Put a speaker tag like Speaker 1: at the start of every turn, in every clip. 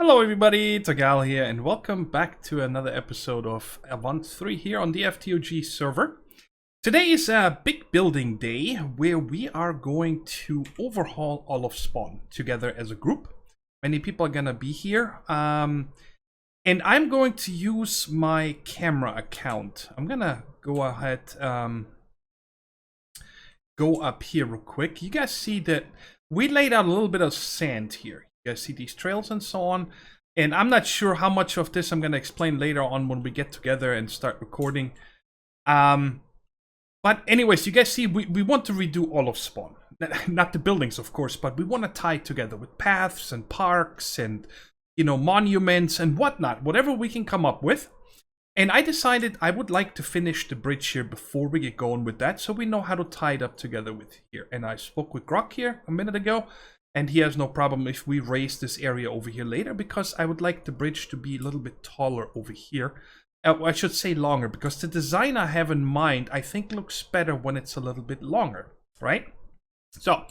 Speaker 1: Hello everybody, Thorgal here, and welcome back to another episode of Avant 3 here on the FTOG server. Today is a big building day where we are going to overhaul all of Spawn together as a group. Many people are gonna be here, and I'm going to use my camera account. I'm gonna go ahead, go up here real quick. You guys see that we laid out a little bit of sand here. You guys see these trails and so on, and I'm not sure how much of this I'm going to explain later on when we get together and start recording. But anyways, you guys see we want to redo all of Spawn. Not the buildings, of course, but we want to tie it together with paths and parks and, you know, monuments and whatnot, whatever we can come up with. And I decided I would like to finish the bridge here before we get going with that, so we know how to tie it up together with here. And I spoke with Grok here a minute ago, and he has no problem if we raise this area over here later, because I would like the bridge to be a little bit taller over here. I should say longer, because the design I have in mind, I think looks better when it's a little bit longer, right? So,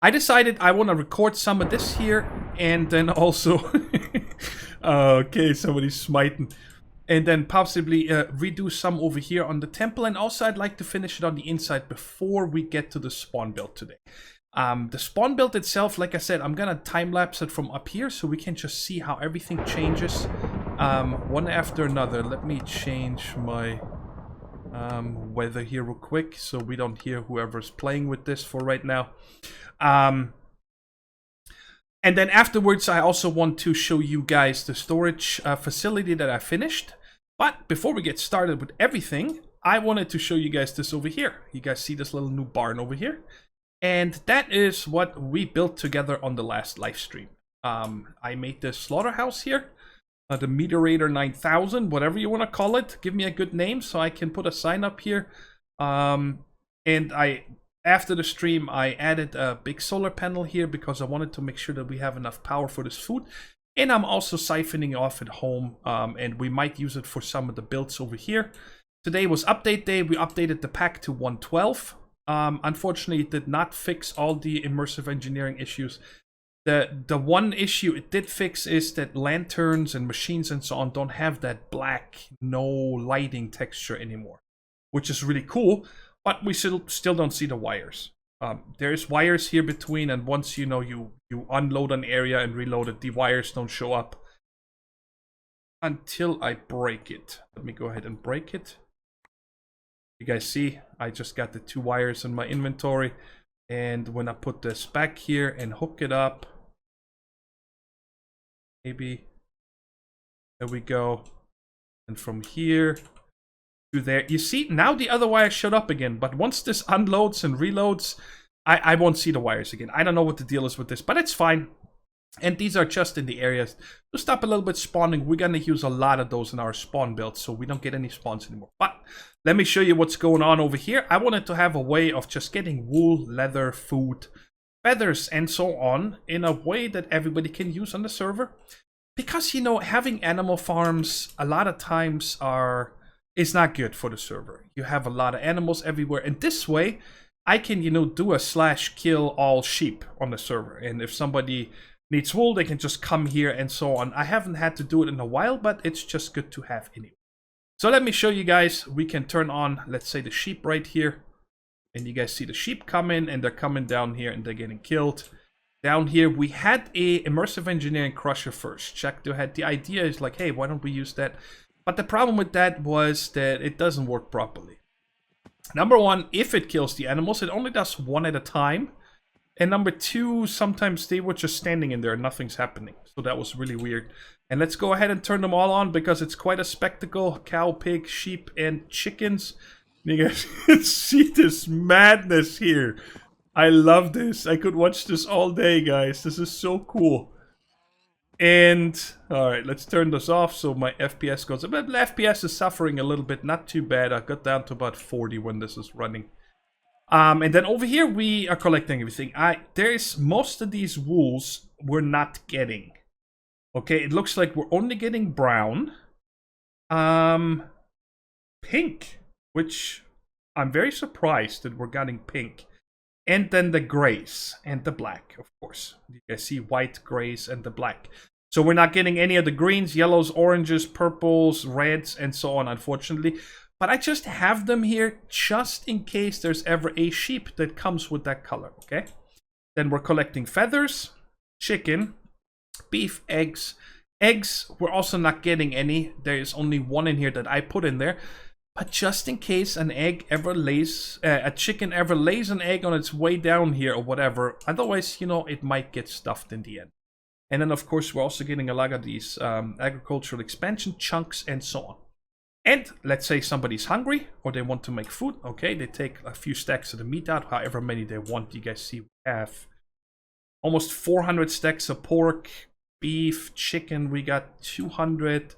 Speaker 1: I decided I want to record some of this here, and then also... okay, somebody's smiting. And then possibly redo some over here on the temple, and also I'd like to finish it on the inside before we get to the spawn build today. The spawn build itself, like I said, I'm gonna time-lapse it from up here so we can just see how everything changes one after another. Let me change my weather here real quick so we don't hear whoever's playing with this for right now. And then afterwards, I also want to show you guys the storage facility that I finished. But before we get started with everything, I wanted to show you guys this over here. You guys see this little new barn over here? And that is what we built together on the last live stream. I made this slaughterhouse here, the Meteorator 9000, whatever you want to call it. Give me a good name so I can put a sign up here. After the stream, I added a big solar panel here because I wanted to make sure that we have enough power for this food. And I'm also siphoning off at home, and we might use it for some of the builds over here. Today was update day. We updated the pack to 112. Unfortunately, it did not fix all the immersive engineering issues. The one issue it did fix is that lanterns and machines and so on don't have that black, no lighting texture anymore, which is really cool. But we still don't see the wires. There's wires here between, and once you know you unload an area and reload it, the wires don't show up until I break it. Let me go ahead and break it. You guys see, I just got the 2 wires in my inventory, and when I put this back here and hook it up, maybe, there we go, and from here to there, you see, now the other wires showed up again, but once this unloads and reloads, I won't see the wires again. I don't know what the deal is with this, but it's fine. And these are just in the areas to stop a little bit spawning. We're gonna use a lot of those in our spawn build, so we don't get any spawns anymore. But let me show you what's going on over here. I wanted to have a way of just getting wool, leather, food, feathers, and so on in a way that everybody can use on the server. Because, you know, having animal farms a lot of times is not good for the server. You have a lot of animals everywhere, and this way I can, you know, do a /kill all sheep on the server. And if somebody needs wool, they can just come here and so on. I haven't had to do it in a while, but it's just good to have anyway. So let me show you guys. We can turn on, let's say, the sheep right here. And you guys see the sheep coming, and they're coming down here and they're getting killed. Down here, we had a immersive engineering crusher first. Check the head. The idea is like, hey, why don't we use that? But the problem with that was that it doesn't work properly. Number one, if it kills the animals, it only does 1 at a time. And number 2, sometimes they were just standing in there and nothing's happening. So that was really weird. And let's go ahead and turn them all on because it's quite a spectacle. Cow, pig, sheep, and chickens. You guys can see this madness here. I love this. I could watch this all day, guys. This is so cool. And, alright, let's turn this off so my FPS goes up. But the FPS is suffering a little bit. Not too bad. I got down to about 40 when this is running. And then over here we are collecting everything. There's most of these wools we're not getting. Okay, it looks like we're only getting brown. Pink, which I'm very surprised that we're getting pink. And then the grays and the black, of course. You guys see white, grays, and the black. So we're not getting any of the greens, yellows, oranges, purples, reds, and so on, unfortunately. But I just have them here just in case there's ever a sheep that comes with that color, okay? Then we're collecting feathers, chicken, beef, eggs. Eggs, we're also not getting any. There is only one in here that I put in there. But just in case an egg ever lays, a chicken ever lays an egg on its way down here or whatever. Otherwise, you know, it might get stuffed in the end. And then, of course, we're also getting a lot of these agricultural expansion chunks and so on. And let's say somebody's hungry or they want to make food. Okay, they take a few stacks of the meat out, however many they want. You guys see we have almost 400 stacks of pork, beef, chicken. We got 200,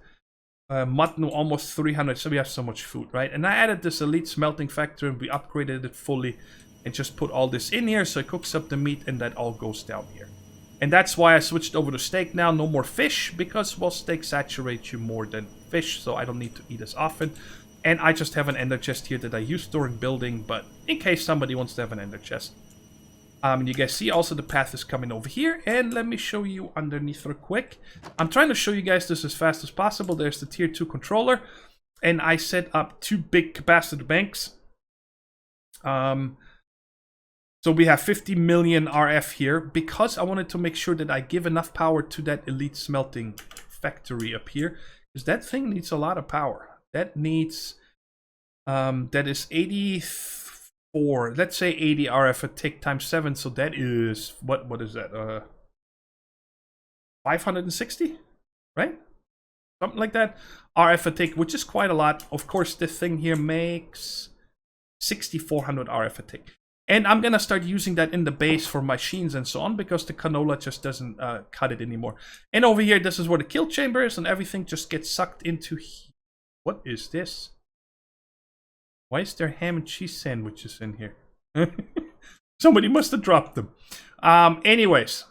Speaker 1: mutton almost 300. So we have so much food, right? And I added this elite smelting factory and we upgraded it fully and just put all this in here. So it cooks up the meat and that all goes down here. And that's why I switched over to steak now. No more fish because, well, steak saturates you more than fish. So I don't need to eat as often. And I just have an ender chest here that I use during building. But in case somebody wants to have an ender chest. You guys see also the path is coming over here. And let me show you underneath real quick. I'm trying to show you guys this as fast as possible. There's the tier 2 controller. And I set up 2 big capacitor banks. So we have 50 million RF here because I wanted to make sure that I give enough power to that elite smelting factory up here. Because that thing needs a lot of power. That needs, that is 84, let's say 80 RF a tick times 7. So that is, what is that? 560, right? Something like that. RF a tick, which is quite a lot. Of course, this thing here makes 6400 RF a tick. And I'm going to start using that in the base for machines and so on because the canola just doesn't cut it anymore. And over here, this is where the kill chamber is and everything just gets sucked into here. What is this? Why is there ham and cheese sandwiches in here? Somebody must have dropped them. Anyways,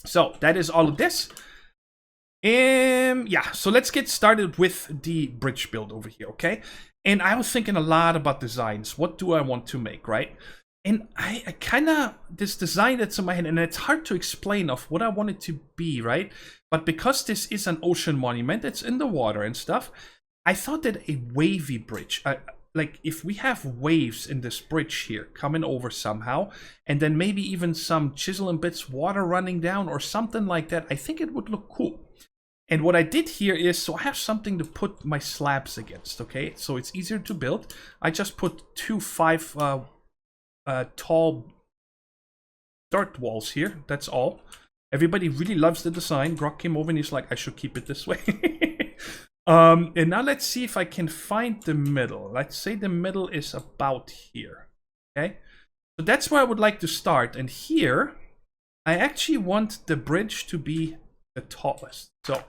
Speaker 1: so that is all of this. Yeah, so let's get started with the bridge build over here, okay? And I was thinking a lot about designs. What do I want to make, right? And I kind of, this design that's in my head, and it's hard to explain of what I want it to be, right? But because this is an ocean monument, it's in the water and stuff, I thought that a wavy bridge, like if we have waves in this bridge here coming over somehow, and then maybe even some chisel and bits water running down or something like that, I think it would look cool. And what I did here is, so I have something to put my slabs against, okay? So it's easier to build. I just put 2 5 tall dirt walls here, that's all. Everybody really loves the design. Grok came over and he's like, I should keep it this way. And now let's see if I can find the middle. Let's say the middle is about here, okay? So that's where I would like to start. And here, I actually want the bridge to be the tallest. So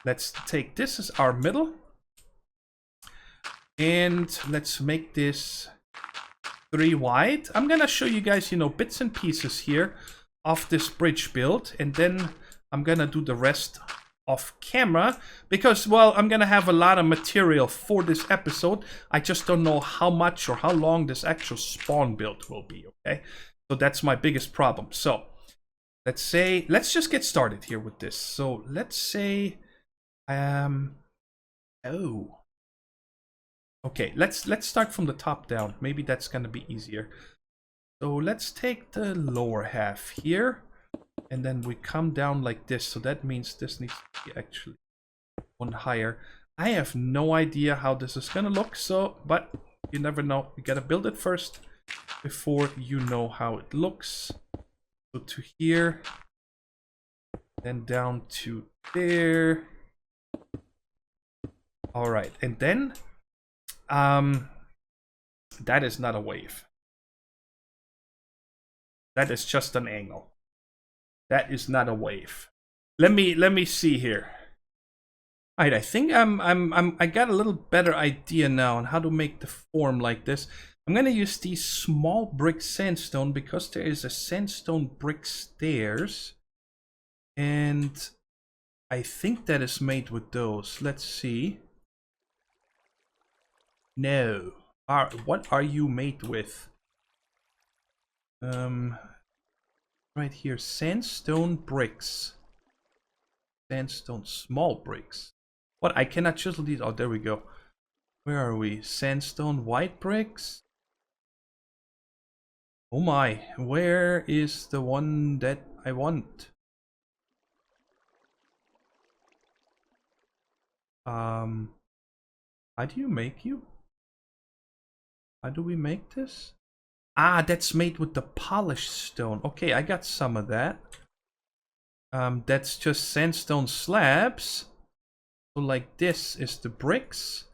Speaker 1: let's take this as our middle. And let's make this 3 wide. I'm gonna show you guys, you know, bits and pieces here of this bridge build. And then I'm gonna do the rest off camera. Because, well, I'm gonna have a lot of material for this episode. I just don't know how much or how long this actual spawn build will be, okay? So that's my biggest problem. So let's say, let's just get started here with this. So let's say, okay, let's start from the top down. Maybe that's gonna be easier. So let's take the lower half here, and then we come down like this. So that means this needs to be actually one higher. I have no idea how this is gonna look, so, but you never know. You gotta build it first before you know how it looks. So to here, then down to there. All right, and then that is not a wave. That is just an angle. That is not a wave. Let me see here. All right, I think I got a little better idea now on how to make the form like this. I'm gonna use these small brick sandstone because there is a sandstone brick stairs, and I think that is made with those. Let's see. No. What are you made with? Right here, sandstone bricks. Sandstone small bricks. What? I cannot chisel these. Oh, there we go. Where are we? Sandstone white bricks? Oh my. Where is the one that I want? How do you make you? How do we make this? Ah, that's made with the polished stone. Okay, I got some of that. That's just sandstone slabs. So like this is the bricks.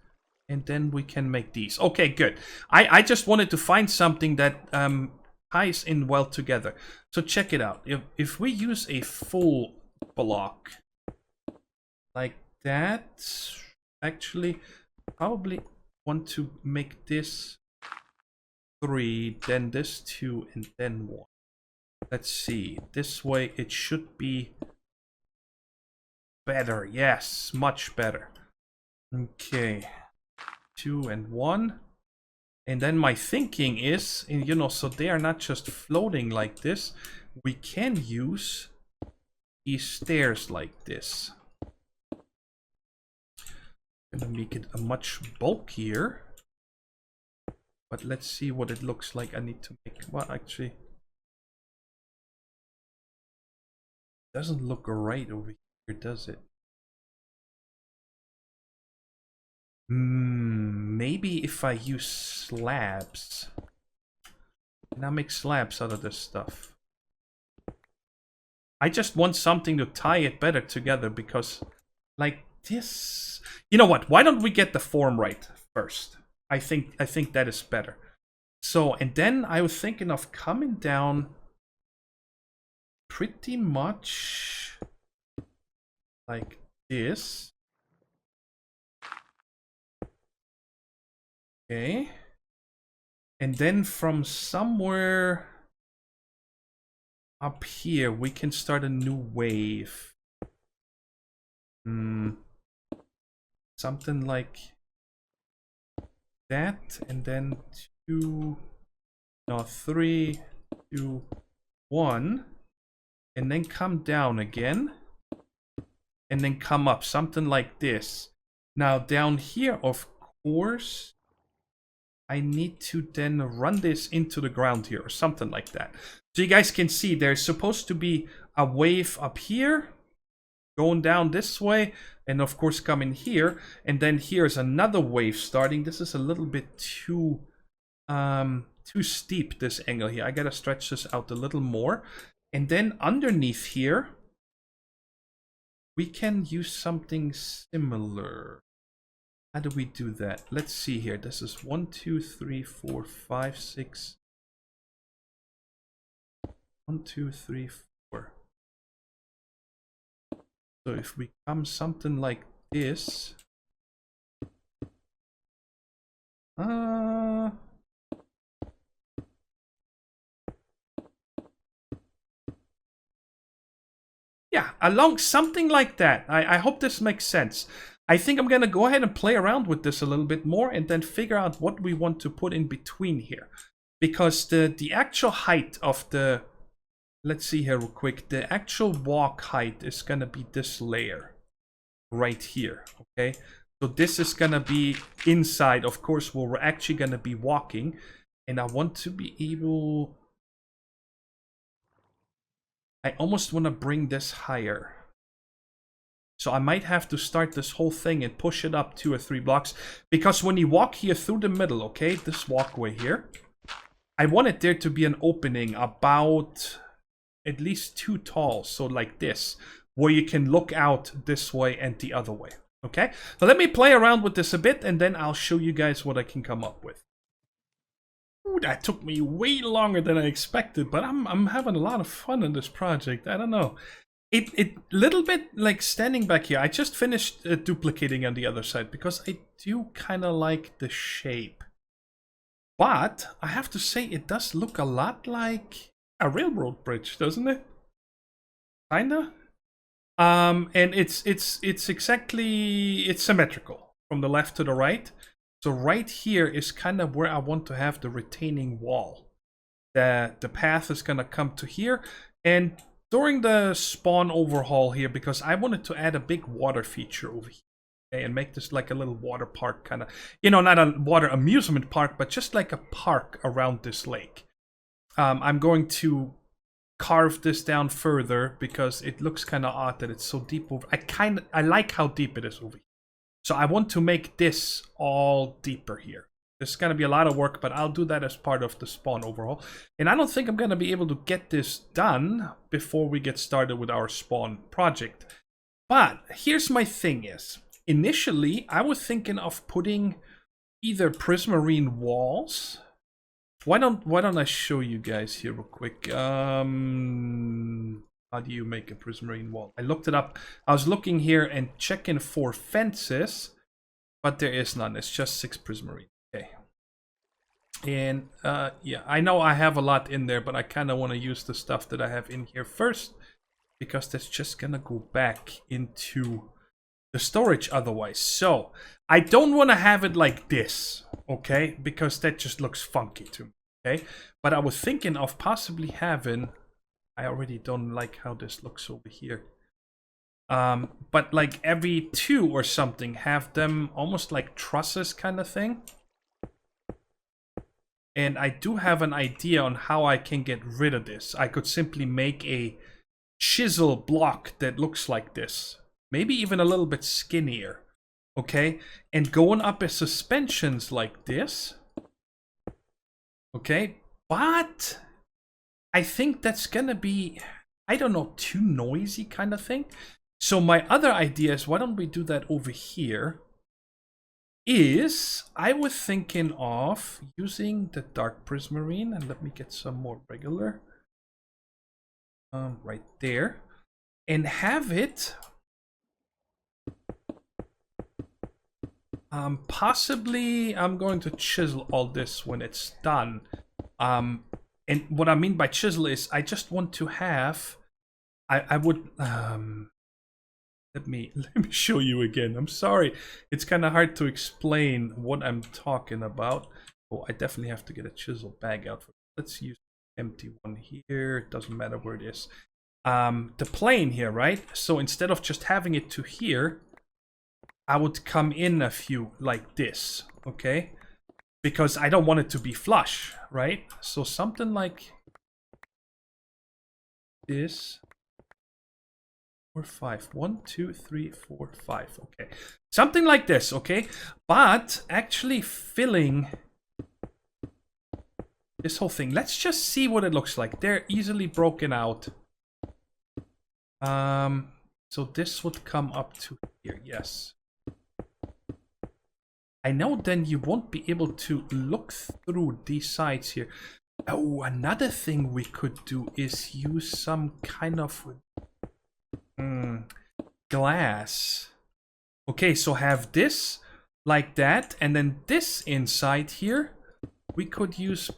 Speaker 1: And then we can make these. Okay, good. I just wanted to find something that ties in well together. So check it out. If we use a full block like that, actually, probably want to make this 3, then this 2, and then 1. Let's see. This way it should be better. Yes, much better. Okay. 2 and 1. And then my thinking is, you know, so they are not just floating like this. We can use these stairs like this. Gonna make it a much bulkier. But let's see what it looks like. I need to make, well, actually, doesn't look right over here, does it? Maybe if I use slabs. Can I make slabs out of this stuff? I just want something to tie it better together because, like this. You know what? Why don't we get the form right first? I think that is better. So, and then I was thinking of coming down pretty much like this. Okay. And then from somewhere up here, we can start a new wave. Something like that, and then 2, no, 3, 2, 1, and then come down again, and then come up, something like this. Now down here, of course, I need to then run this into the ground here, or something like that. So you guys can see there's supposed to be a wave up here, going down this way, and of course coming here, and then here's another wave starting. This is a little bit too steep, this angle here. I gotta stretch this out a little more. And then underneath here, we can use something similar. How do we do that? Let's see here. This is 1, 2, 3, 4, 5, 6. 1, 2, 3, 4. So if we come something like this, yeah, along something like that. I hope this makes sense. I think I'm gonna go ahead and play around with this a little bit more and then figure out what we want to put in between here. Because the actual height of the, let's see here real quick, the actual walk height is gonna be this layer right here, okay? So this is gonna be inside, of course, where we're actually gonna be walking. And I want to be able, I almost wanna bring this higher. So I might have to start this whole thing and push it up 2 or 3 blocks. Because when you walk here through the middle, okay, this walkway here, I wanted there to be an opening about at least 2 tall, so like this, where you can look out this way and the other way, okay? So let me play around with this a bit, and then I'll show you guys what I can come up with. Ooh, that took me way longer than I expected, but I'm having a lot of fun in this project. I don't know. It little bit like standing back here. I just finished duplicating on the other side because I do kind of like the shape. But I have to say it does look a lot like a railroad bridge, doesn't it? Kinda. And it's exactly, it's symmetrical from the left to the right. So right here is kind of where I want to have the retaining wall. The path is gonna come to here, and during the spawn overhaul here because I wanted to add a big water feature over here. Okay, and make this like a little water park kind of, you know, not a water amusement park, but just like a park around this lake. I'm going to carve this down further because it looks kind of odd that it's so deep over. I like how deep it is over here. So I want to make this all deeper here. This is going to be a lot of work, but I'll do that as part of the spawn overhaul. And I don't think I'm going to be able to get this done before we get started with our spawn project. But here's my thing is, initially I was thinking of putting either prismarine walls. Why don't I show you guys here real quick? How do you make a prismarine wall? I looked it up. I was looking here and checking for fences, but there is none. It's just 6 prismarine. Okay. And yeah, I know I have a lot in there, but I kind of want to use the stuff that I have in here first because that's just gonna go back into the storage otherwise. So I don't want to have it like this, okay? Because that just looks funky to me, okay? But I was thinking of possibly having, I already don't like how this looks over here. But like every 2 or something, have them almost like trusses kind of thing. And I do have an idea on how I can get rid of this. I could simply make a chisel block that looks like this. Maybe even a little bit skinnier. Okay? And going up as suspensions like this. Okay? But I think that's gonna be, I don't know, too noisy kind of thing. So my other idea is, why don't we do that over here? Is I was thinking of using the dark prismarine, and let me get some more regular right there, and have it possibly, I'm going to chisel all this when it's done, and what I mean by chisel is I just want to have, I would Let me show you again. I'm sorry. It's kind of hard to explain what I'm talking about. Oh, I definitely have to get a chisel bag out. Let's use empty one here. It doesn't matter where it is. The plane here, right? So instead of just having it to here, I would come in a few like this, okay? Because I don't want it to be flush, right? So something like this. 4, 5. 1, 2, 3, 4, 5. Okay. Something like this, okay? But actually filling this whole thing. Let's just see what it looks like. They're easily broken out. So this would come up to here, yes. I know then you won't be able to look through these sides here. Oh, another thing we could do is use some kind of glass. Okay, so have this like that, and then this inside here, we could use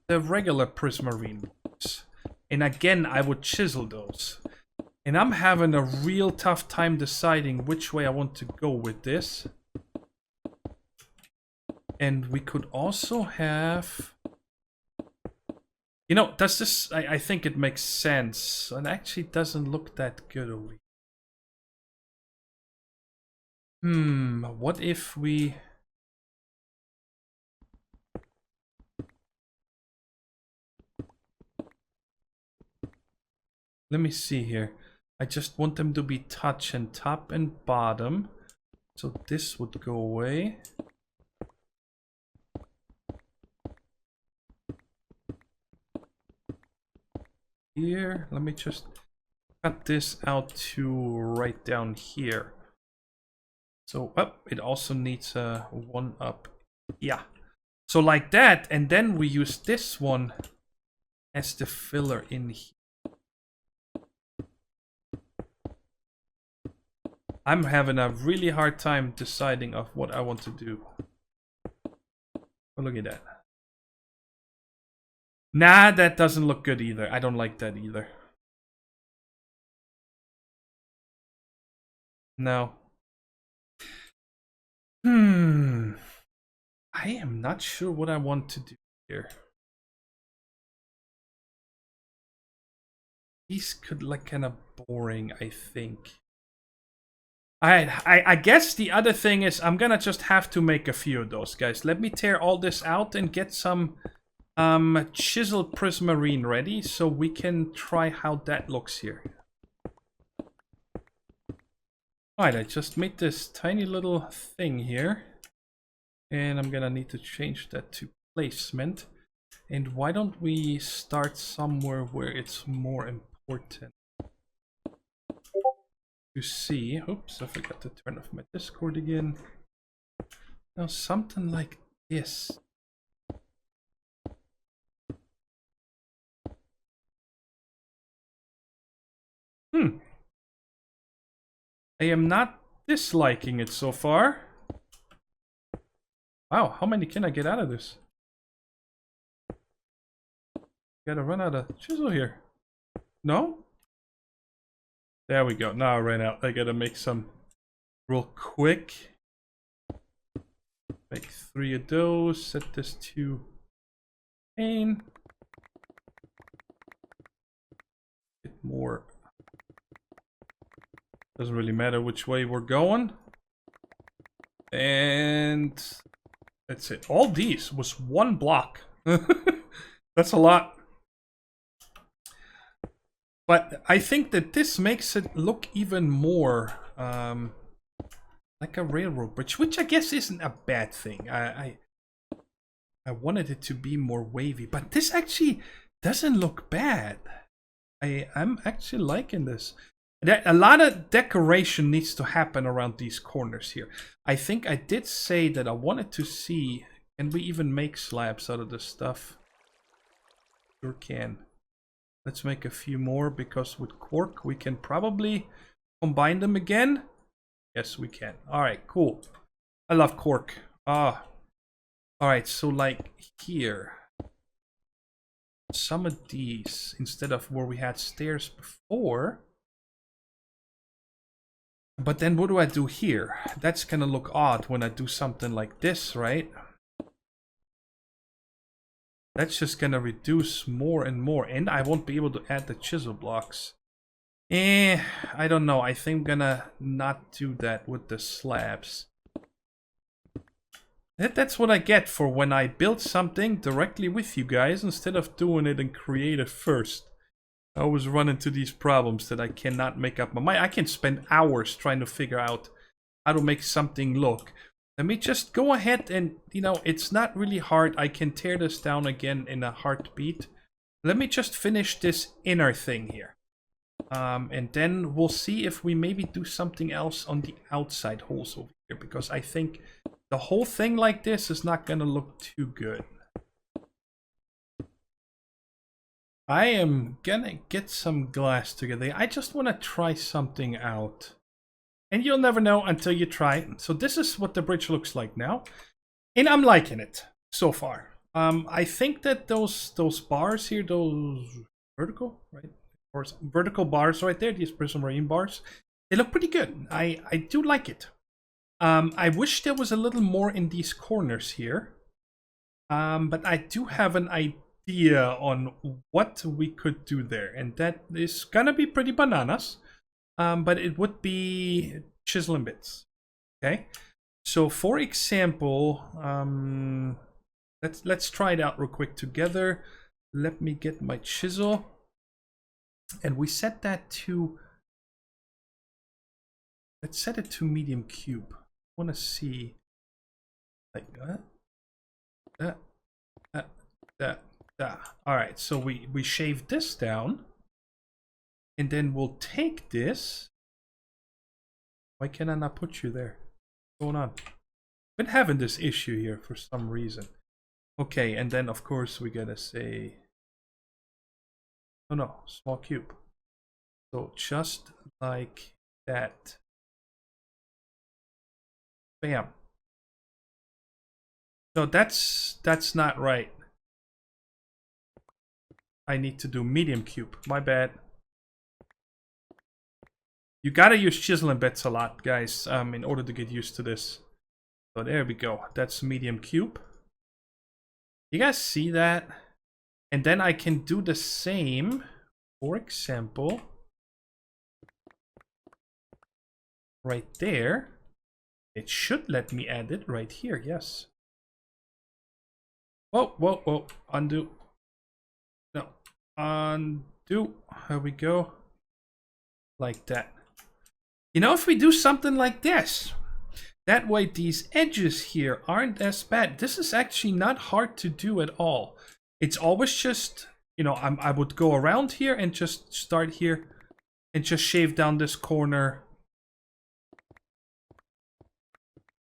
Speaker 1: the regular prismarine ones. And again, I would chisel those. And I'm having a real tough time deciding which way I want to go with this. And we could also have, you know, does this, I think it makes sense. It actually doesn't look that good over here. What if we... Let me see here. I just want them to be touch and top and bottom. So this would go away. Here, let me just cut this out to right down here. So, it also needs a one up. Yeah. So like that, and then we use this one as the filler in here. I'm having a really hard time deciding of what I want to do. Oh, look at that. Nah, that doesn't look good either. I don't like that either. No. I am not sure what I want to do here. these could look kind of boring, I think. I guess the other thing is I'm gonna just have to make a few of those, guys. Let me tear all this out and get some chiseled prismarine ready so we can try how that looks here. Alright, I just made this tiny little thing here. And I'm gonna need to change that to placement. And why don't we start somewhere where it's more important to see. Oops, I forgot to turn off my Discord again. Now something like this. I am not disliking it so far. Wow, how many can I get out of this? Gotta run out of chisel here. No? There we go. Now I ran out. I gotta make some real quick. Make 3 of those. Set this to pane. Get more. Doesn't really matter which way we're going. And that's it. All these was 1 block. That's a lot. But I think that this makes it look even more like a railroad bridge, which I guess isn't a bad thing. I wanted it to be more wavy, but this actually doesn't look bad. I'm actually liking this. A lot of decoration needs to happen around these corners here. I think I did say that I wanted to see, can we even make slabs out of this stuff? Sure can. Let's make a few more, because with cork we can probably combine them again. Yes, we can. Alright, cool. I love cork. Alright, so like here. Some of these, instead of where we had stairs before. But then what do I do here? That's gonna look odd when I do something like this, right? That's just gonna reduce more and more, and I won't be able to add the chisel blocks. I don't know. I think I'm gonna not do that with the slabs. That's what I get for when I build something directly with you guys instead of doing it in creative first. I always run into these problems that I cannot make up my mind. I can spend hours trying to figure out how to make something look. Let me just go ahead and, you know, it's not really hard. I can tear this down again in a heartbeat. Let me just finish this inner thing here. And then we'll see if we maybe do something else on the outside holes over here. Because I think the whole thing like this is not going to look too good. I am gonna get some glass together. I just want to try something out. And you'll never know until you try. So this is what the bridge looks like now. And I'm liking it so far. I think that those bars here, those vertical, right? Or vertical bars right there, these prismarine bars, they look pretty good. I do like it. I wish there was a little more in these corners here. But I do have an idea on what we could do there, and that is gonna be pretty bananas, but it would be chiseling bits. Okay, so for example, let's try it out real quick together. Let me get my chisel, and we set that to, let's set it to medium cube. I want to see like that. All right, so we shave this down, and then we'll take this. Why can I not put you there? What's going on? Been having this issue here for some reason. Okay, and then of course we gotta say, oh no, small cube. So just like that. Bam. No, that's not right. I need to do medium cube. My bad. You gotta use chiseling bits a lot, guys, in order to get used to this. So there we go. That's medium cube. You guys see that? And then I can do the same for example, right there. It should let me add it right here, yes. Whoa, whoa, whoa, undo. No, undo. There we go. Like that. You know, if we do something like this, that way these edges here aren't as bad. This is actually not hard to do at all. It's always just, you know, I would go around here and just start here and just shave down this corner.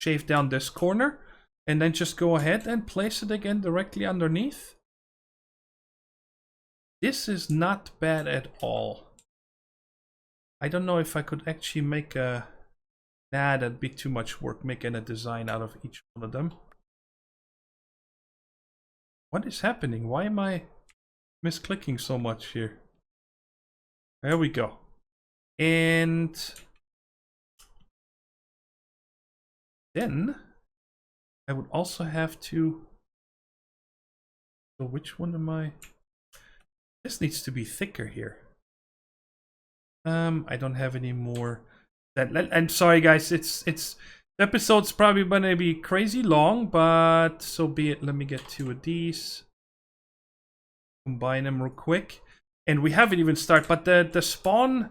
Speaker 1: Shave down this corner. And then just go ahead and place it again directly underneath. This is not bad at all. I don't know if I could actually make a... Nah, that'd be too much work making a design out of each one of them. What is happening? Why am I misclicking so much here? There we go. And then I would also have to... So which one am I... This needs to be thicker here. I don't have any more. I'm sorry, guys. It's the episode's probably gonna be crazy long, but so be it. Let me get two of these. Combine them real quick, and we haven't even started. But the spawn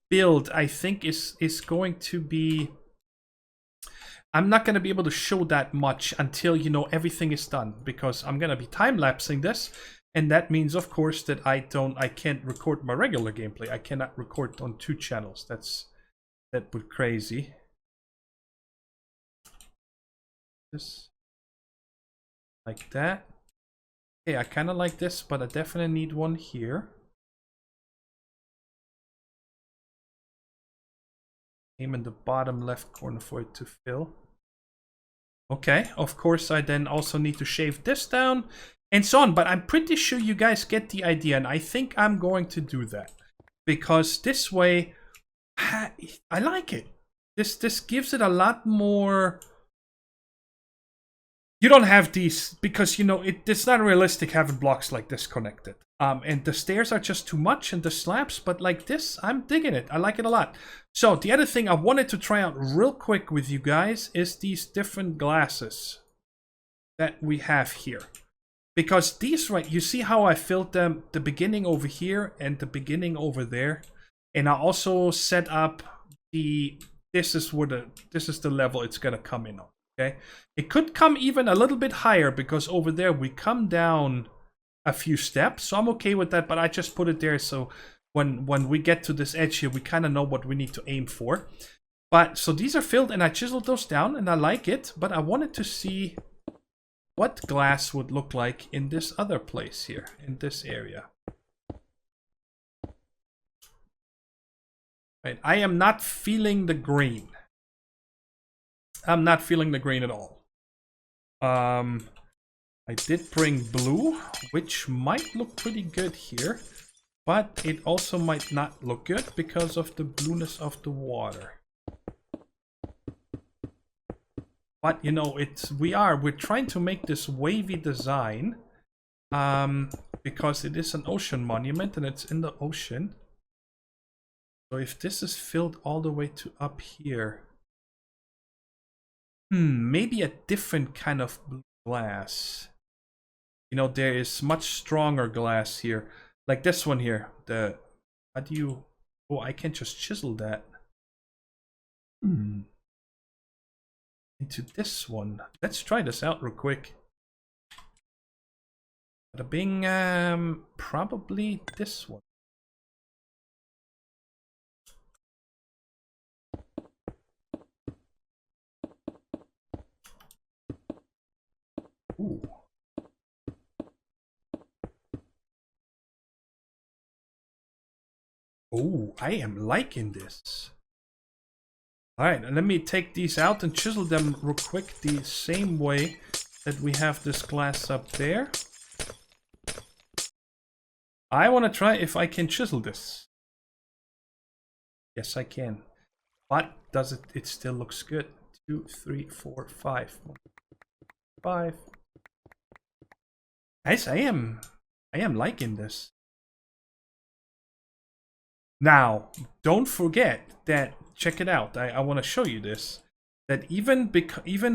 Speaker 1: build, I think, is going to be. I'm not gonna be able to show that much until, you know, everything is done, because I'm gonna be time lapsing this. And that means, of course, that I can't record my regular gameplay. I cannot record on 2 channels. That would be crazy. This, like that. Okay, I kind of like this, but I definitely need one here. Aim in the bottom left corner for it to fill. Okay, of course, I then also need to shave this down. And so on, but I'm pretty sure you guys get the idea, and I think I'm going to do that. Because this way, I like it. This gives it a lot more... You don't have these, because, you know, it's not realistic having blocks like this connected. And the stairs are just too much, and the slabs, but like this, I'm digging it. I like it a lot. So, the other thing I wanted to try out real quick with you guys is these different glasses that we have here. Because these, right, you see how I filled them, the beginning over here and the beginning over there. And I also set up this is the level it's gonna come in on, okay? It could come even a little bit higher, because over there we come down a few steps. So I'm okay with that, but I just put it there so when we get to this edge here, we kind of know what we need to aim for. But, so these are filled, and I chiseled those down, and I like it, but I wanted to see what glass would look like in this other place here, in this area. Right, I am not feeling the green. I'm not feeling the green at all. I did bring blue, which might look pretty good here, but it also might not look good because of the blueness of the water. But, you know, we're trying to make this wavy design, because it is an ocean monument and it's in the ocean. So if this is filled all the way to up here, maybe a different kind of blue glass. You know, there is much stronger glass here, like this one here. How do you? Oh, I can just chisel that. Into this one. Let's try this out real quick. Bada bing, probably this one. Ooh. Oh, I am liking this. Alright, and let me take these out and chisel them real quick the same way that we have this glass up there. I want to try if I can chisel this. Yes, I can. But does it? It still looks good. 2, 3, 4, 5. 5. Guys, I am liking this. Now, don't forget that, check it out, I want to show you this, that even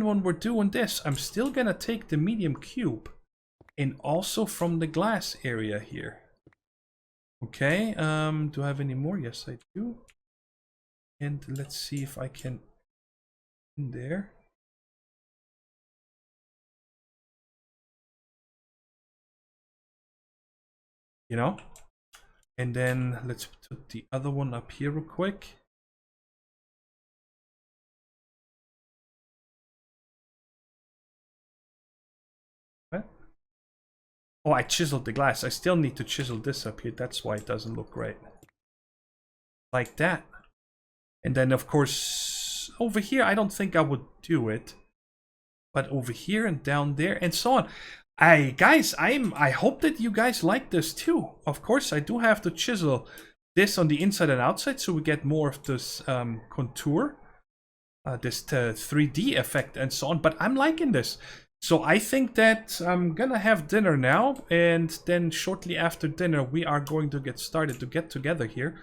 Speaker 1: when we're doing this, I'm still going to take the medium cube and also from the glass area here. Okay, do I have any more? Yes, I do. And let's see if I can in there. You know? And then let's put the other one up here real quick. What? Oh, I chiseled the glass. I still need to chisel this up here. That's why it doesn't look great. Like that. And then, of course, over here, I don't think I would do it. But over here and down there and so on. Guys, I hope that you guys like this too. Of course, I do have to chisel this on the inside and outside so we get more of this contour, this 3D effect and so on. But I'm liking this. So I think that I'm gonna have dinner now, and then shortly after dinner we are going to get started to get together here.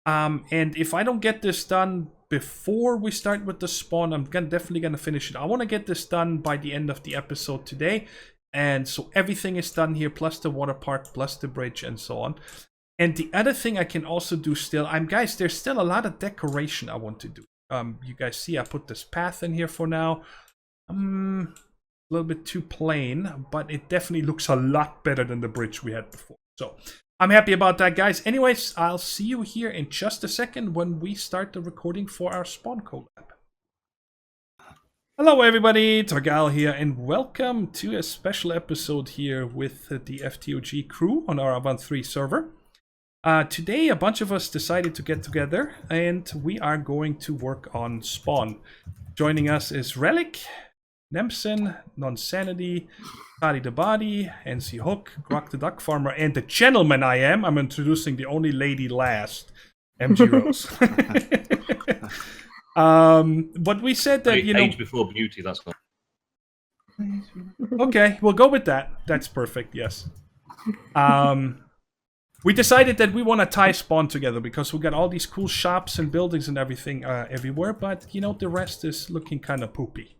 Speaker 1: And if I don't get this done before we start with the spawn, I'm definitely gonna finish it. I want to get this done by the end of the episode today. And so everything is done here, plus the water park, plus the bridge, and so on. And the other thing I can also do still, guys, there's still a lot of decoration I want to do. You guys see I put this path in here for now. A little bit too plain, but it definitely looks a lot better than the bridge we had before. So I'm happy about that, guys. Anyways, I'll see you here in just a second when we start the recording for our spawn collab. Hello everybody, Thorgal here, and welcome to a special episode here with the FTOG crew on our Avant 3 server. Today a bunch of us decided to get together and we are going to work on spawn. Joining us is Relic, Nemson, Nonsanity, Toddy the Body, NC Hook, Grok the Duck Farmer, and the gentleman I'm introducing the only lady last, MG Rose. But we said that, you know,
Speaker 2: age before beauty, that's all.
Speaker 1: Okay, we'll go with that. That's perfect, yes. We decided that we want to tie spawn together because we got all these cool shops and buildings and everything everywhere, but you know, the rest is looking kind of poopy.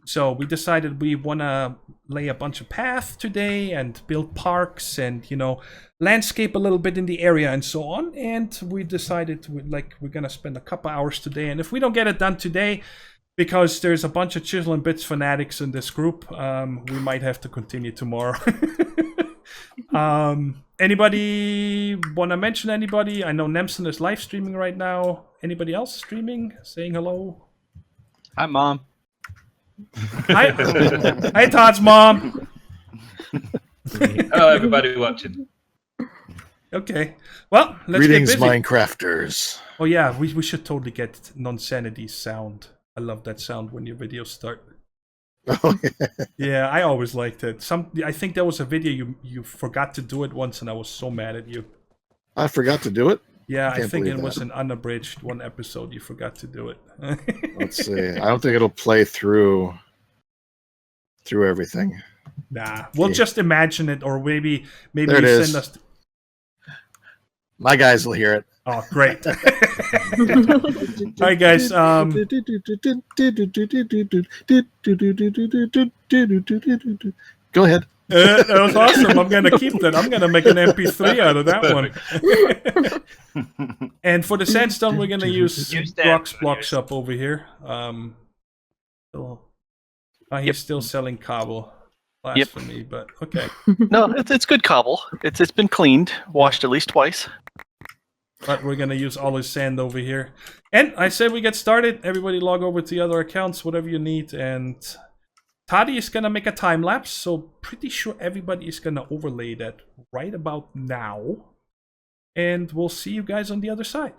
Speaker 1: So we decided we want to lay a bunch of paths today and build parks and, you know, landscape a little bit in the area and so on. And we decided we're going to spend a couple hours today. And if we don't get it done today, because there's a bunch of chisel and bits fanatics in this group, we might have to continue tomorrow. Anybody want to mention anybody? I know Nemson is live streaming right now. Anybody else streaming? Saying hello?
Speaker 3: Hi, Mom.
Speaker 1: Hi, Todd's mom.
Speaker 2: Hello, everybody watching.
Speaker 1: Okay, well, let's
Speaker 4: Greetings,
Speaker 1: get busy.
Speaker 4: Minecrafters.
Speaker 1: Oh yeah, we should totally get Nonsanity's sound. I love that sound when your videos start.
Speaker 4: Oh, yeah.
Speaker 1: Yeah, I always liked it. I think there was a video you forgot to do it once, and I was so mad at you.
Speaker 4: I forgot to do it.
Speaker 1: Yeah, I think it
Speaker 4: that.
Speaker 1: was an unabridged one episode. You forgot to do it.
Speaker 4: Let's see. I don't think it'll play through everything.
Speaker 1: Nah, we'll just imagine it, or maybe you send us.
Speaker 4: My guys will hear it.
Speaker 1: Oh, great! All right, guys.
Speaker 4: Go ahead.
Speaker 1: That was awesome. I'm gonna keep that. I'm gonna make an MP3 out of that one. And for the sandstone, we're gonna use Grok's Block Shop over here. He's still selling cobble. Blasphemy, but okay.
Speaker 3: No, it's good cobble. It's been cleaned, washed at least twice.
Speaker 1: But we're gonna use all his sand over here. And I said we get started. Everybody log over to the other accounts, whatever you need. And Toddy is gonna make a time lapse, so pretty sure everybody is gonna overlay that right about now. And we'll see you guys on the other side.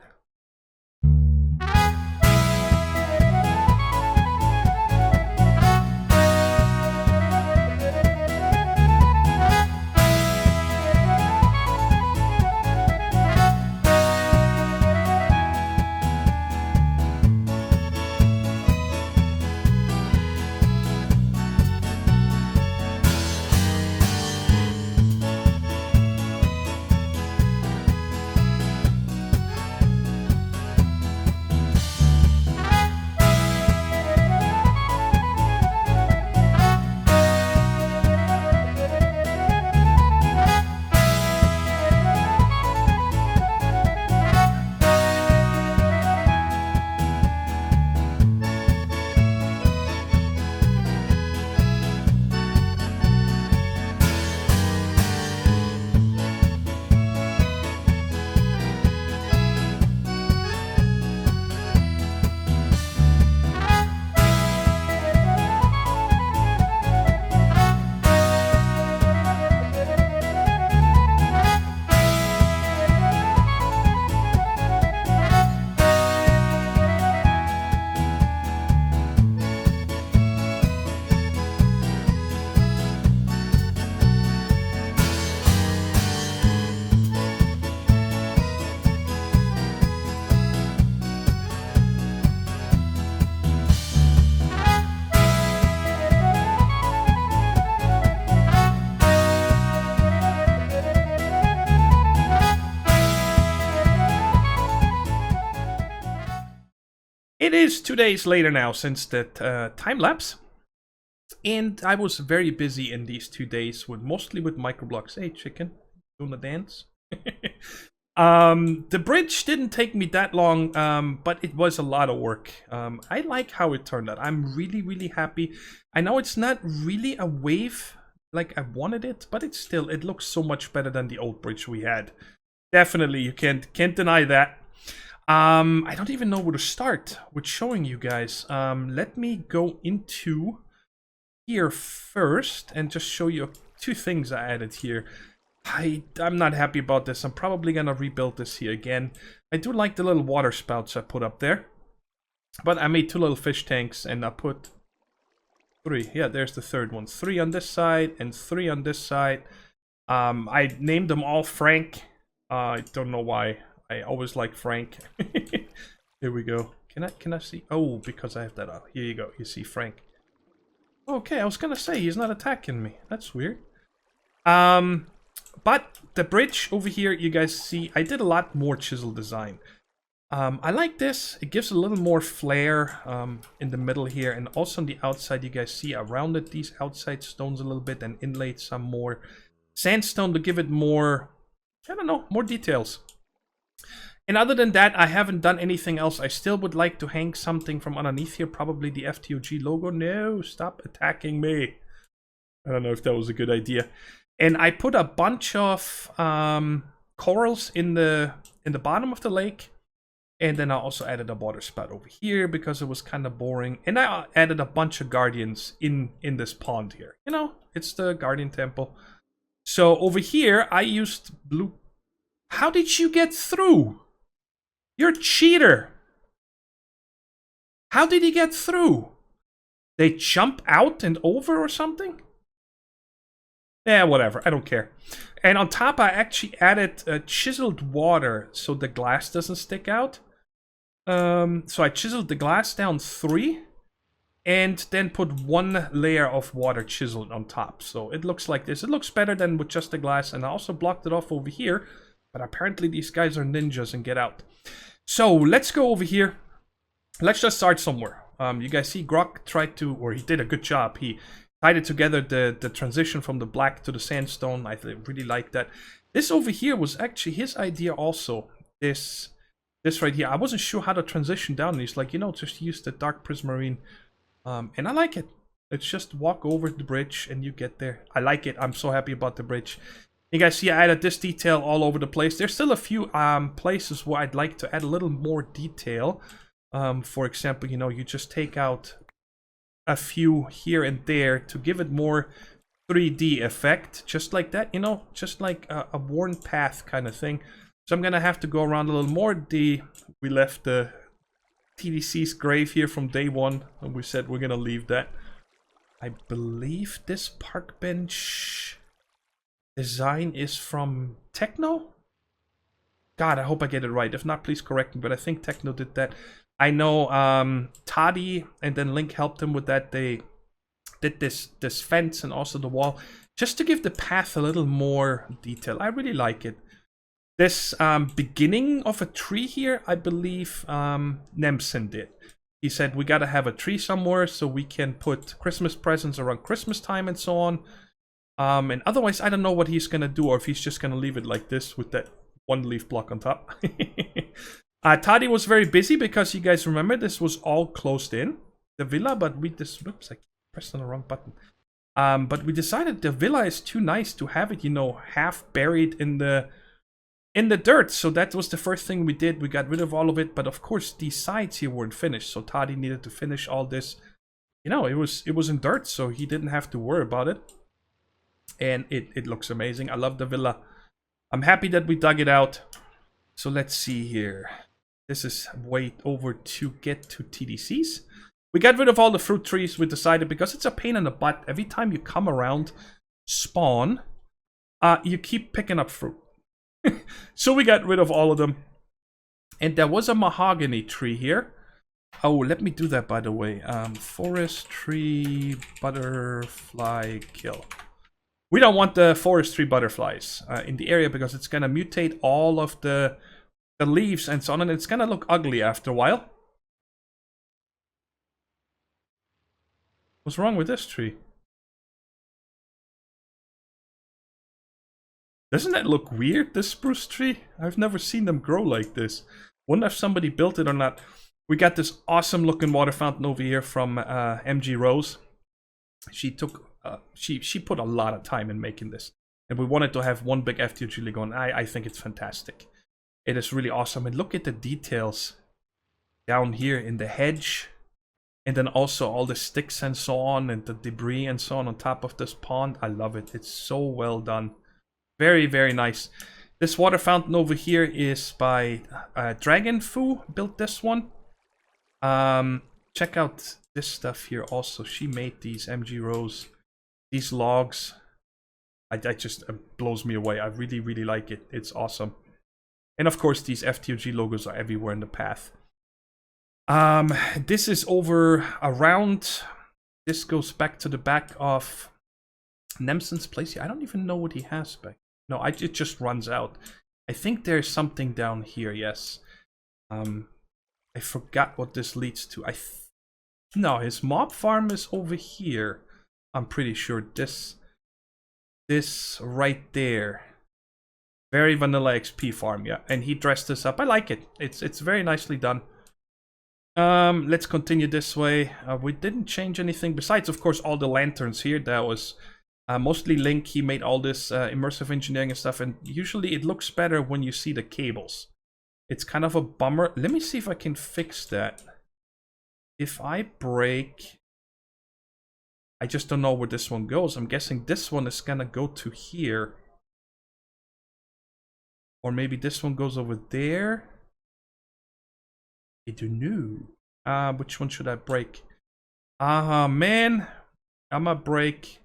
Speaker 1: It is 2 days later now since that time lapse. And I was very busy in these 2 days, mostly with microblocks. Hey, chicken, doing the dance? The bridge didn't take me that long, but it was a lot of work. I like how it turned out. I'm really, really happy. I know it's not really a wave like I wanted it, but it looks so much better than the old bridge we had. Definitely, you can't deny that. I don't even know where to start with showing you guys. Let me go into here first and just show you 2 things I added here. I'm not happy about this. I'm probably gonna rebuild this here again. I do like the little water spouts I put up there, but I made 2 little fish tanks and I put 3. Yeah, there's the third one. 3 on this side and 3 on this side. I named them all Frank. I don't know why. I always like Frank. Here we go. Can I see? Oh, because I have that up. Here you go. You see Frank. Okay, I was gonna say he's not attacking me. That's weird. But the bridge over here, you guys see, I did a lot more chisel design. I like this. It gives a little more flair in the middle here, and also on the outside, you guys see I rounded these outside stones a little bit and inlaid some more sandstone to give it more, I don't know, more details. And other than that, I haven't done anything else. I still would like to hang something from underneath here, probably the FTOG logo. No, stop attacking me. I don't know if that was a good idea. And I put a bunch of corals in the bottom of the lake. And then I also added a water spout over here because it was kind of boring. And I added a bunch of guardians in this pond here. You know, it's the guardian temple. So over here, I used blue. How did you get through? You're a cheater. How did he get through? They jump out and over or something? Yeah, whatever. I don't care. And on top, I actually added chiseled water so the glass doesn't stick out. So I chiseled the glass down 3 and then put 1 layer of water chiseled on top. So it looks like this. It looks better than with just the glass. And I also blocked it off over here. But apparently these guys are ninjas and get out. So let's go over here. Let's just start somewhere. You guys see Grok tried to, or he did a good job. He tied it together, the transition from the black to the sandstone. I really like that. This over here was actually his idea also. This right here. I wasn't sure how to transition down. And he's like, you know, just use the dark prismarine. And I like it. It's just walk over the bridge and you get there. I like it. I'm so happy about the bridge. You guys see I added this detail all over the place. There's still a few places where I'd like to add a little more detail. For example, you know, you just take out a few here and there to give it more 3D effect. Just like that, you know, just like a worn path kind of thing. So I'm going to have to go around a little more. We left the TDC's grave here from day 1. And we said we're going to leave that. I believe this park bench design is from Techno? God, I hope I get it right. If not, please correct me. But I think Techno did that. I know Toddy and then Link helped him with that. They did this fence and also the wall. Just to give the path a little more detail. I really like it. This beginning of a tree here, I believe Nemsen did. He said we gotta have a tree somewhere so we can put Christmas presents around Christmas time and so on. And otherwise, I don't know what he's gonna do, or if he's just gonna leave it like this with that 1 leaf block on top. Toddy was very busy because you guys remember this was all closed in, the villa, but we just, whoops, I pressed on the wrong button. But we decided the villa is too nice to have it, you know, half buried in the dirt. So that was the first thing we did. We got rid of all of it, but of course these sides here weren't finished, so Toddy needed to finish all this. You know, it was in dirt, so he didn't have to worry about it. And it looks amazing. I love the villa. I'm happy that we dug it out. So let's see here. This is way over to get to TDCs. We got rid of all the fruit trees. We decided because it's a pain in the butt. Every time you come around spawn, you keep picking up fruit. So we got rid of all of them. And there was a mahogany tree here. Oh, let me do that, by the way. Forest tree butterfly kill. We don't want the forestry butterflies in the area because it's going to mutate all of the leaves and so on, and it's going to look ugly after a while. What's wrong with this tree? Doesn't that look weird, this spruce tree? I've never seen them grow like this. Wonder if somebody built it or not. We got this awesome looking water fountain over here from MG Rose. She took, she put a lot of time in making this. And we wanted to have one big ftog'ian going. I think it's fantastic. It is really awesome. And look at the details down here in the hedge. And then also all the sticks and so on, and the debris and so on top of this pond. I love it. It's so well done. Very, very nice. This water fountain over here is by Dragon Fu. Built this one. Check out this stuff here also. She made these MG Rose. These logs. I just, it blows me away. I really, really like it. It's awesome. And of course, these FTOG logos are everywhere in the path. This is over around. This goes back to the back of Nemson's place. I don't even know what he has back. No, it just runs out. I think there's something down here. Yes. I forgot what this leads to. No, his mob farm is over here. I'm pretty sure this right there. Very vanilla XP farm, yeah. And he dressed this up. I like it. It's very nicely done. Let's continue this way. We didn't change anything besides, of course, all the lanterns here. That was mostly Link. He made all this immersive engineering and stuff, and usually it looks better when you see the cables. It's kind of a bummer. Let me see if I can fix that. If I break, I just don't know where this one goes. I'm guessing this one is gonna go to here, or maybe this one goes over there. I don't know. Which one should I break? Man, I'm gonna break.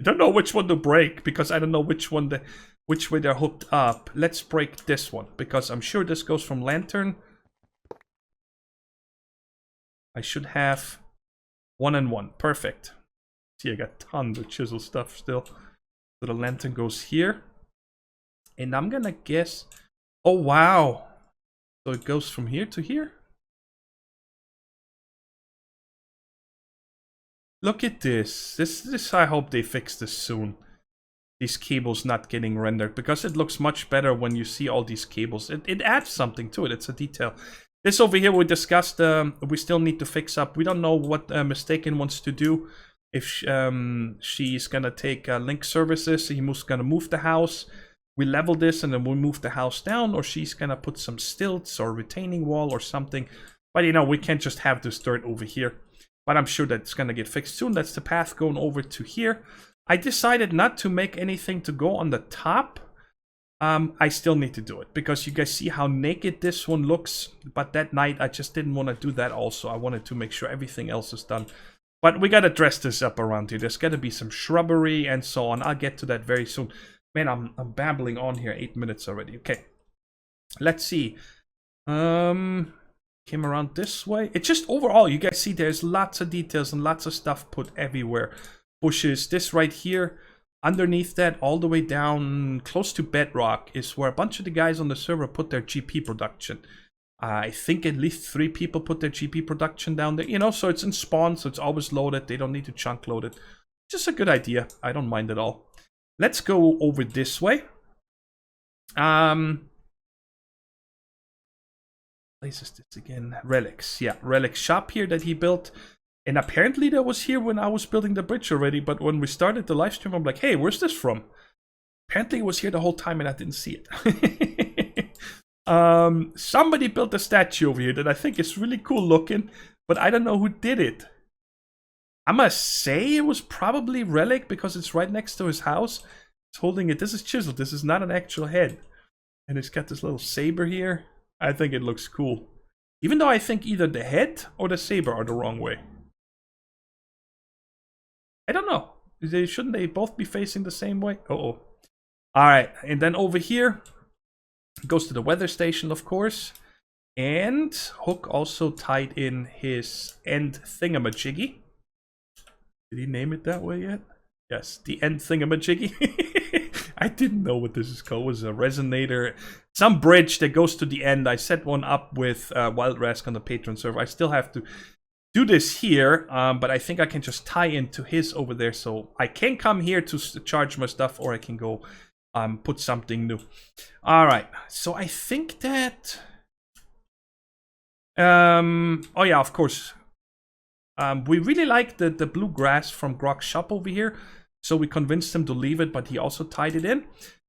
Speaker 1: I don't know which one to break because I don't know which way they're hooked up. Let's break this one because I'm sure this goes from lantern. I should have 1 and 1. Perfect. See, I got tons of chisel stuff still. So the lantern goes here, and I'm gonna guess. Oh wow! So it goes from here to here. Look at this. This I hope they fix this soon. These cables not getting rendered, because it looks much better when you see all these cables. It adds something to it. It's a detail. This over here we discussed. We still need to fix up. We don't know what Mistaken wants to do. If she's gonna take Link services, he's gonna move the house. We level this and then we move the house down, or she's gonna put some stilts or retaining wall or something. But you know, we can't just have this dirt over here. But I'm sure that's going to get fixed soon. That's the path going over to here. I decided not to make anything to go on the top. I still need to do it because you guys see how naked this one looks. But that night, I just didn't want to do that also. I wanted to make sure everything else is done. But we got to dress this up around here. There's got to be some shrubbery and so on. I'll get to that very soon. Man, I'm babbling on here. 8 minutes already. Okay. Let's see. Came around this way. It's just overall, you guys see there's lots of details and lots of stuff put everywhere. Bushes. This right here, underneath that, all the way down close to bedrock, is where a bunch of the guys on the server put their GP production. I think at least 3 people put their GP production down there. You know, so it's in spawn, so it's always loaded. They don't need to chunk load it. Just a good idea. I don't mind at all. Let's go over this way. Place is this again? Relics. Yeah, relic shop here that he built. And apparently that was here when I was building the bridge already. But when we started the live stream, I'm like, hey, where's this from? Apparently it was here the whole time and I didn't see it. Somebody built a statue over here that I think is really cool looking. But I don't know who did it. I must say it was probably Relic because it's right next to his house. He's holding it. This is chiseled. This is not an actual head. And it's got this little saber here. I think it looks cool. Even though I think either the head or the saber are the wrong way. I don't know. Shouldn't they both be facing the same way? Uh-oh. Alright, and then over here, goes to the weather station, of course. And Hook also tied in his end thingamajiggy. Did he name it that way yet? Yes, the end thingamajiggy. I didn't know what this is called. It was a resonator. Some bridge that goes to the end. I set one up with Wild Rask on the Patreon server. I still have to do this here, but I think I can just tie into his over there. So I can come here to charge my stuff, or I can go put something new. All right, so I think that... oh yeah, of course. We really like the blue grass from Grog's shop over here. So we convinced him to leave it, but he also tied it in.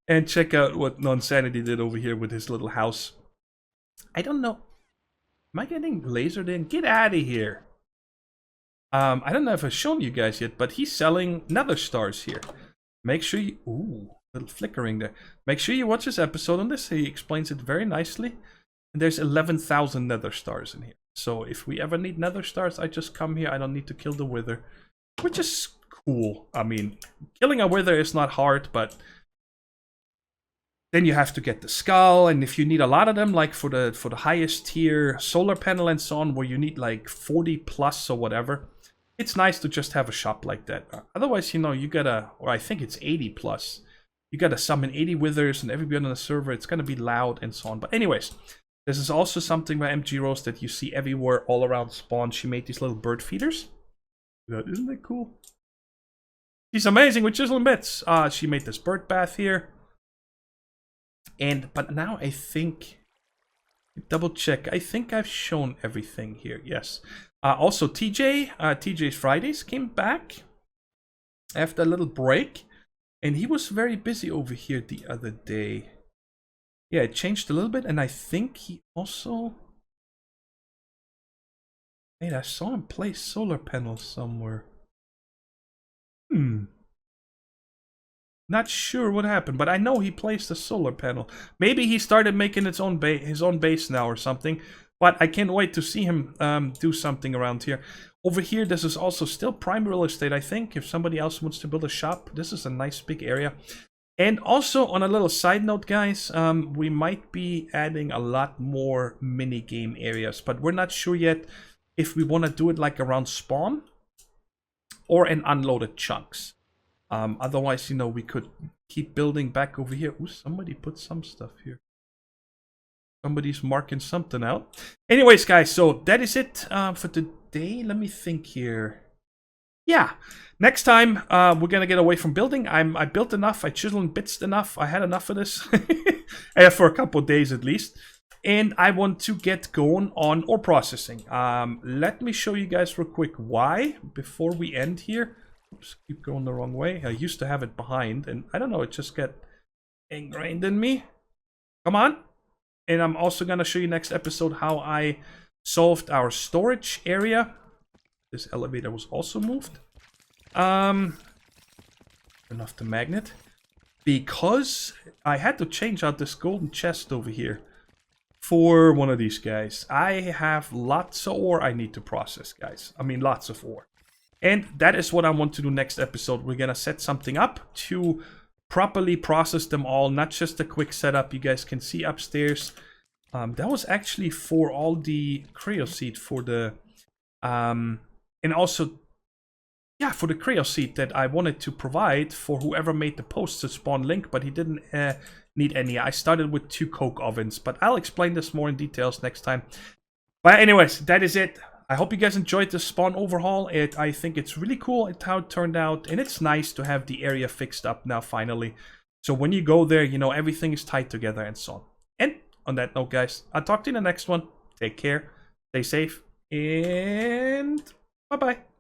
Speaker 1: And check out what Nonsanity did over here with his little house. I don't know. Am I getting lasered in? Get out of here. I don't know if I've shown you guys yet, but he's selling nether stars here. Make sure you... Ooh, little flickering there. Make sure you watch this episode on this. He explains it very nicely. And there's 11,000 nether stars in here. So if we ever need nether stars, I just come here. I don't need to kill the wither. Which is cool. I mean, killing a wither is not hard, but... Then you have to get the skull, and if you need a lot of them, like for the highest tier solar panel and so on, where you need like 40 plus or whatever, it's nice to just have a shop like that. Otherwise, you know, you gotta, or I think it's 80 plus. You gotta summon 80 withers and everybody on the server. It's gonna be loud and so on. But anyways, this is also something by MG Rose that you see everywhere all around spawn. She made these little bird feeders. Isn't that cool? She's amazing with chiseling bits. She made this bird bath here. But now I think, double check, I think I've shown everything here, yes. Also TJ's Fridays came back after a little break, and he was very busy over here the other day. Yeah, it changed a little bit, and I think he also... Wait, I saw him place solar panels somewhere. Not sure what happened, but I know he placed a solar panel. Maybe he started making his own base now or something. But I can't wait to see him do something around here. Over here, this is also still prime real estate, I think. If somebody else wants to build a shop, this is a nice big area. And also, on a little side note, guys, we might be adding a lot more mini game areas. But we're not sure yet if we want to do it like around spawn or in unloaded chunks. Otherwise, you know, we could keep building back over here. Ooh, somebody put some stuff here. Somebody's marking something out. Anyways, guys, so that is it for today. Let me think here. Yeah, next time we're gonna get away from building. I built enough. I chiseled and bitsed enough. I had enough of this for a couple of days at least. And I want to get going on ore processing. Let me show you guys real quick why before we end here. Oops, keep going the wrong way. I used to have it behind, and I don't know, it just got ingrained in me. Come on. And I'm also going to show you next episode how I solved our storage area. This elevator was also moved. Turn off the magnet. Because I had to change out this golden chest over here for one of these guys. I have lots of ore I need to process, guys. I mean, lots of ore. And that is what I want to do next episode. We're going to set something up to properly process them all. Not just a quick setup. You guys can see upstairs. That was actually for all the cryo seed for the... and also, yeah, for the cryo seed that I wanted to provide for whoever made the post to spawn link. But he didn't need any. I started with 2 coke ovens. But I'll explain this more in details next time. But anyways, that is it. I hope you guys enjoyed the spawn overhaul. I think it's really cool how it turned out. And it's nice to have the area fixed up now, finally. So when you go there, you know, everything is tied together and so on. And on that note, guys, I'll talk to you in the next one. Take care, stay safe, and bye-bye.